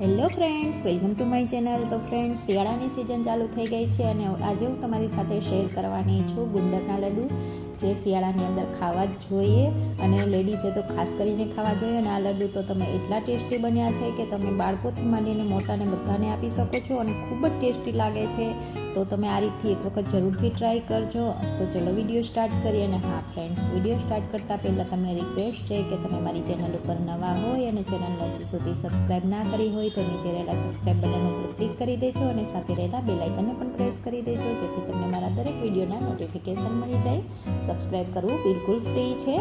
Hello friends, welcome to my channel. તો friends, શિયાળાની season ચાલુ થઈ ગઈ છે અને આજે હું તમારી સાથે શેર કરવાની છું ગુંદરના લડ્ડુ, જે શિયાળાની અંદર ખાવા જ જોઈએ અને લેડીઝે તો ખાસ કરીને ખાવા જોઈએ. અને આ લડ્ડુ તો તમે એટલા ટેસ્ટી બન્યા છે કે તમે બાળકોથી માંડીને મોટાને બધાને આપી શકો છો અને ખૂબ જ ટેસ્ટી લાગે છે. તો તમે આ રીતથી એક વખત જરૂરથી ટ્રાય કરજો. તો ચલો વિડીયો સ્ટાર્ટ કરીએ. અને હા ફ્રેન્ડ્સ, વિડીયો સ્ટાર્ટ કરતાં પહેલાં તમને રિક્વેસ્ટ છે કે તમે મારી ચેનલ ઉપર નવા હોય અને ચેનલને હજી સુધી સબસ્ક્રાઈબ ના કરી હોય તો નીચે રહેલા સબસ્ક્રાઈબ બટન ઉપર ક્લિક કરી દેજો અને સાથે રહેલા બેલ આઇકનને પણ પ્રેસ કરી દેજો, જેથી તમને મારા દરેક વિડીયોના નોટિફિકેશન મળી જાય. સબસ્ક્રાઈબ કરવું બિલકુલ ફ્રી છે.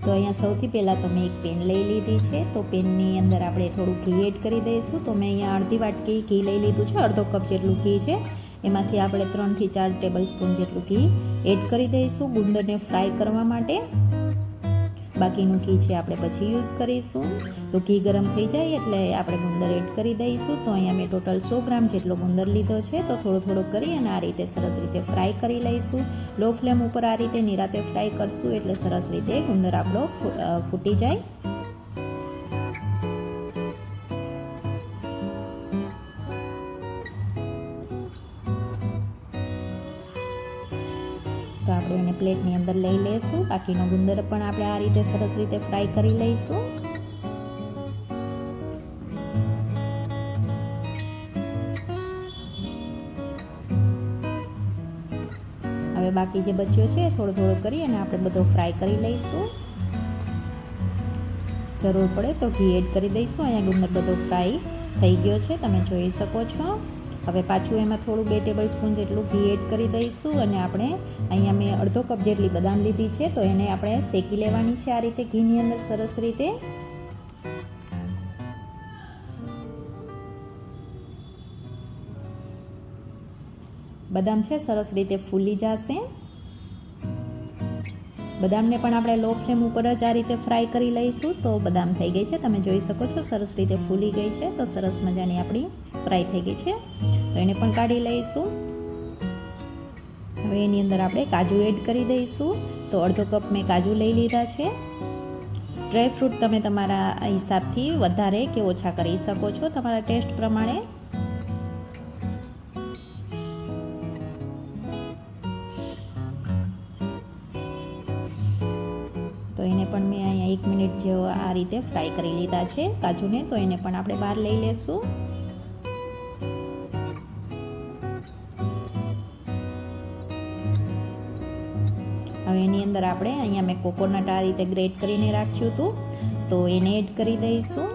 તો અહીંયા સૌથી પહેલાં તો મેં એક પેન લઈ લીધી છે. તો પેનની અંદર આપણે થોડું ઘી એડ કરી દઈશું. તો મેં અહીંયા અડધી વાટકી ઘી લઈ લીધું છે, અડધો કપ જેટલું ઘી છે. એમાંથી આપણે 3 થી 4 ટેબલ સ્પૂન જેટલું ઘી એડ કરી દઈશું ગુંદરને ફ્રાય કરવા માટે. બાકીનું ઘી છે આપણે પછી યુઝ કરીશું. તો ઘી ગરમ થઈ જાય એટલે આપણે ગુંદર એડ કરી દઈશું. તો અહીંયા મેં ટોટલ 100 ગ્રામ જેટલો ગુંદર લીધો છે. તો થોડો કરી અને આ રીતે સરસ રીતે ફ્રાય કરી લઈશું. લો ફ્લેમ ઉપર આ રીતે નિરાતે ફ્રાય કરશું એટલે સરસ રીતે ગુંદર આપણો ફૂટી જાય. તો આપણે એને પ્લેટની અંદર લઈ લઈશું. બાકીનો ગુંદર પણ આપણે આ રીતે સરસ રીતે ફ્રાય કરી લઈશું. હવે બાકી જે બચ્યો છે થોડો કરી અને આપણે બધો ફ્રાય કરી લઈશું. જરૂર પડે તો ઘી એડ કરી દઈશું. અહીંયા ગુંદર બધો ફ્રાય થઈ ગયો છે, તમે જોઈ શકો છો. હવે પાછું એમાં થોડું 2 ટેબલ સ્પૂન જેટલું ઘી એડ કરી દઈશું અને આપણે અહીંયા મેં અડધો કપ જેટલી બદામ લીધી છે. તો એને આપણે શેકી લેવાની છે આ રીતે ઘીની અંદર સરસ રીતે. બદામ છે સરસ રીતે ફૂલી જશે. બદામને પણ આપણે લો ફ્લેમ ઉપર જ આ રીતે ફ્રાય કરી લઈશું. તો બદામ થઈ ગઈ છે, તમે જોઈ શકો છો, સરસ રીતે ફૂલી ગઈ છે. તો સરસ મજાની આપણી ફ્રાય થઈ ગઈ છે. તો એને પણ કાઢી લઈશું. હવે એની અંદર આપણે કાજુ એડ કરી દઈશું. તો અડધો કપ મેં કાજુ લઈ લીધા છે. ડ્રાય ફ્રૂટ તમે તમારા હિસાબથી વધારે કે ઓછા કરી શકો છો, તમારા ટેસ્ટ પ્રમાણે. તો એને પણ મેં અહીંયા 1 મિનિટ જેવો આ રીતે ફ્રાય કરી લીધા છે કાજુને. તો એને પણ આપણે બહાર લઈ લેશું. હવે એની અંદર આપણે અહીંયા મેં કોકોનટ આ રીતે ગ્રેટ કરીને રાખ્યું હતું, તો એને એડ કરી દઈશું.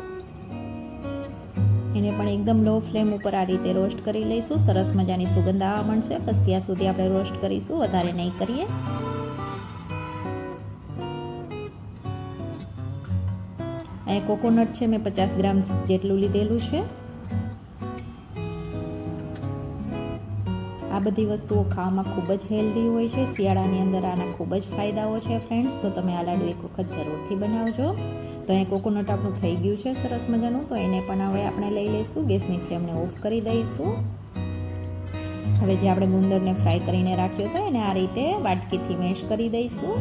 એને પણ એકદમ લો ફ્લેમ ઉપર આ રીતે રોસ્ટ કરી લઈશું. સરસ મજાની સુગંધ આવવા માંડશે, બસ ત્યાં સુધી આપણે રોસ્ટ કરીશું, વધારે નહીં કરીએ. અહીંયા કોકોનટ છે મેં 50 ગ્રામ જેટલું લીધેલું છે. આ બધી વસ્તુઓ ખાવામાં ખૂબ જ હેલ્ધી હોય છે. શિયાળાની અંદર આના ખૂબ જ ફાયદાઓ છે ફ્રેન્ડ્સ. તો તમે આ લાડુ એક વખત જરૂરથી બનાવજો. તો અહીંયા કોકોનટ આપણું થઈ ગયું છે સરસ મજાનું. તો એને પણ હવે આપણે લઈ લઈશું. ગેસની ફ્લેમને ઓફ કરી દઈશું. હવે જે આપણે ગુંદરને ફ્રાય કરીને રાખ્યો હતો એને આ રીતે વાટકીથી મેશ કરી દઈશું.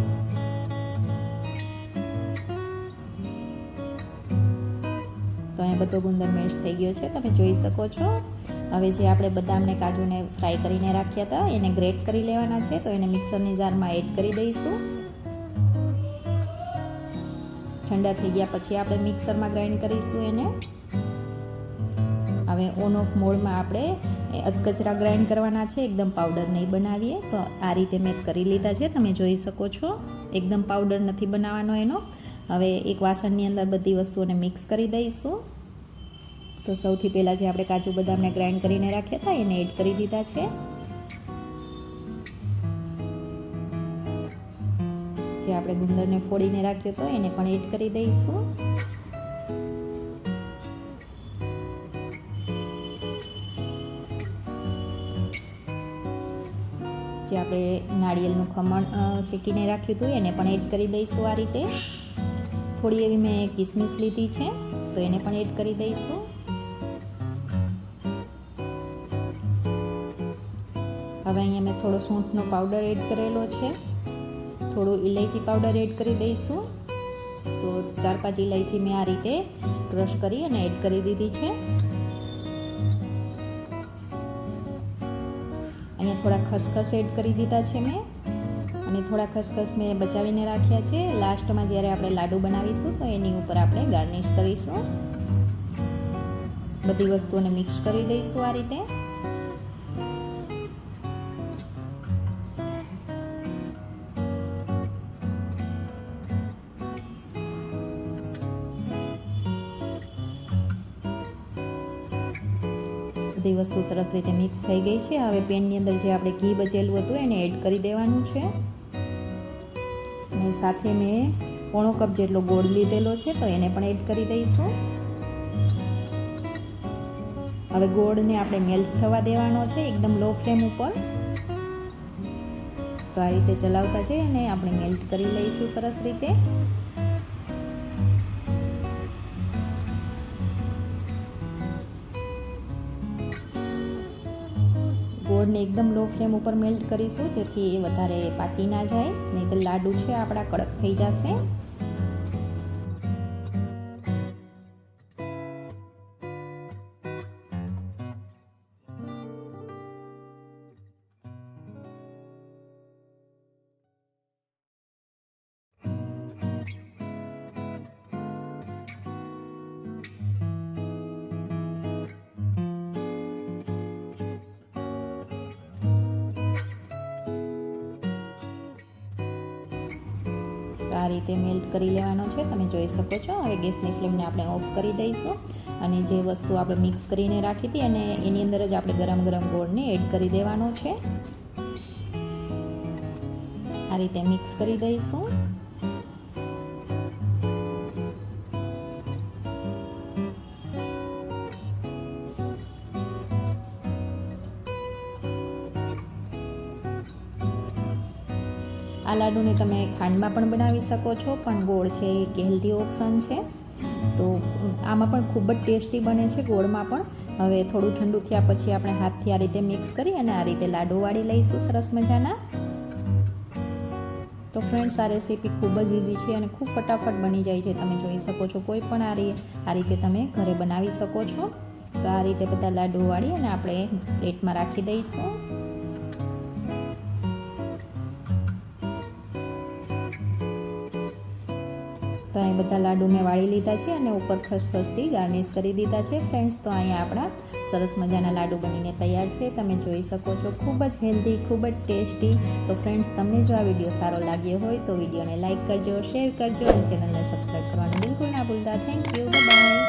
તો અહીંયા બધો ગુંદર મેશ થઈ ગયો છે, તમે જોઈ શકો છો. હવે જે આપણે બદામને કાજુને ફ્રાય કરીને રાખ્યા હતા એને ગ્રેટ કરી લેવાના છે. તો એને મિક્સરની જારમાં એડ કરી દઈશું. ઠંડા થઈ ગયા પછી આપણે મિક્સરમાં ગ્રાઇન્ડ કરીશું એને. હવે ઓન ઓફ મોડમાં આપણે અધકચરા ગ્રાઇન્ડ કરવાના છે, એકદમ પાવડર નહીં બનાવીએ. તો આ રીતે મેં કરી લીધા છે, તમે જોઈ શકો છો. એકદમ પાવડર નથી બનાવવાનો એનો. હવે એક વાસણની અંદર બધી વસ્તુઓને મિક્સ કરી દઈશું. તો સૌથી પહેલાં જે આપણે કાજુ બદામને ગ્રાઇન્ડ કરીને રાખ્યા હતા એને એડ કરી દીધા છે. જે આપણે ગુંદરને ફોડીને રાખ્યો હતો એને પણ એડ કરી દઈશું. જે આપણે નાળિયેરનું ખમણ શેકીને રાખ્યું હતું એને પણ એડ કરી દઈશું આ રીતે. થોડી એવી મેં કિસમિસ લીધી છે, તો એને પણ એડ કરી દઈશું. હવે અહીંયા મેં થોડો સૂંઠનો પાવડર એડ કરેલો છે, થોડું ઇલાયચી પાવડર એડ કરી દઈશું. તો 4-5 ઇલાયચી મેં આ રીતે ક્રશ કરી અને એડ કરી દીધી છે. અહીંયા થોડા ખસખસ એડ કરી દીધા છે મેં, અને થોડા ખસખસ મેં બચાવીને રાખ્યા છે. લાસ્ટમાં જ્યારે આપણે લાડુ બનાવીશું તો એની ઉપર આપણે ગાર્નિશ કરીશું. બધી વસ્તુઓને મિક્સ કરી દઈશું આ રીતે. બધી વસ્તુ સરસ રીતે મિક્સ થઈ ગઈ છે. હવે પેનની અંદર જે આપણે ઘી બચેલું હતું એને એડ કરી દેવાનું છે. અને સાથે મેં પોણો કપ જેટલો ગોળ લીધેલો છે તો એને પણ એડ કરી દઈશું. હવે ગોળને આપણે મેલ્ટ થવા દેવાનો છે એકદમ લો ફ્લેમ ઉપર. તો આ રીતે ચલાવતા જઈએ અને આપણે મેલ્ટ કરી લઈશું સરસ રીતે. ગોળને એકદમ લો ફ્લેમ ઉપર મેલ્ટ કરીશું, જેથી એ વધારે પાકી ના જાય, નહીં તો લાડુ છે આપણા કડક થઈ જશે. આ રીતે મેલ્ટ કરી લેવાનો છે, તમે જોઈ શકો છો. હવે ગેસની ફ્લેમને આપણે ઓફ કરી દઈશું અને જે વસ્તુ આપણે મિક્સ કરીને રાખી હતી અને એની અંદર જ આપણે ગરમ ગરમ ગોળને એડ કરી દેવાનો છે. આ રીતે મિક્સ કરી દઈશું. આ લાડુને તમે ખાંડમાં પણ બનાવી શકો છો, પણ ગોળ છે એક હેલ્ધી ઓપ્શન છે. તો આમાં પણ ખૂબ જ ટેસ્ટી બને છે ગોળમાં પણ. હવે થોડું ઠંડુ થયા પછી આપણે હાથથી આ રીતે મિક્સ કરી અને આ રીતે લાડુ વાળી લઈશું સરસ મજાના. તો ફ્રેન્ડ્સ, આ રેસીપી ખૂબ જ ઇઝી છે અને ખૂબ ફટાફટ બની જાય છે. તમે જોઈ શકો છો, કોઈ પણ આ રીતે તમે ઘરે બનાવી શકો છો. તો આ રીતે બધા લાડુ વાળી અને આપણે પ્લેટમાં રાખી દઈશું. તો અહીં બધા લાડુ મેં વાળી લીધા છે અને ઉપર ખસખસથી ગાર્નિશ કરી દીધા છે ફ્રેન્ડ્સ. તો અહીંયા આપણા સરસ મજાના લાડુ બનીને તૈયાર છે. તમે જોઈ શકો છો, ખૂબ જ હેલ્ધી, ખૂબ જ ટેસ્ટી. તો ફ્રેન્ડ્સ, તમને જો આ વિડીયો સારો લાગ્યો હોય તો વિડીયોને લાઇક કરજો, શેર કરજો અને ચેનલને સબસ્ક્રાઈબ કરવાનું બિલકુલ ના ભૂલતા. Thank you, by.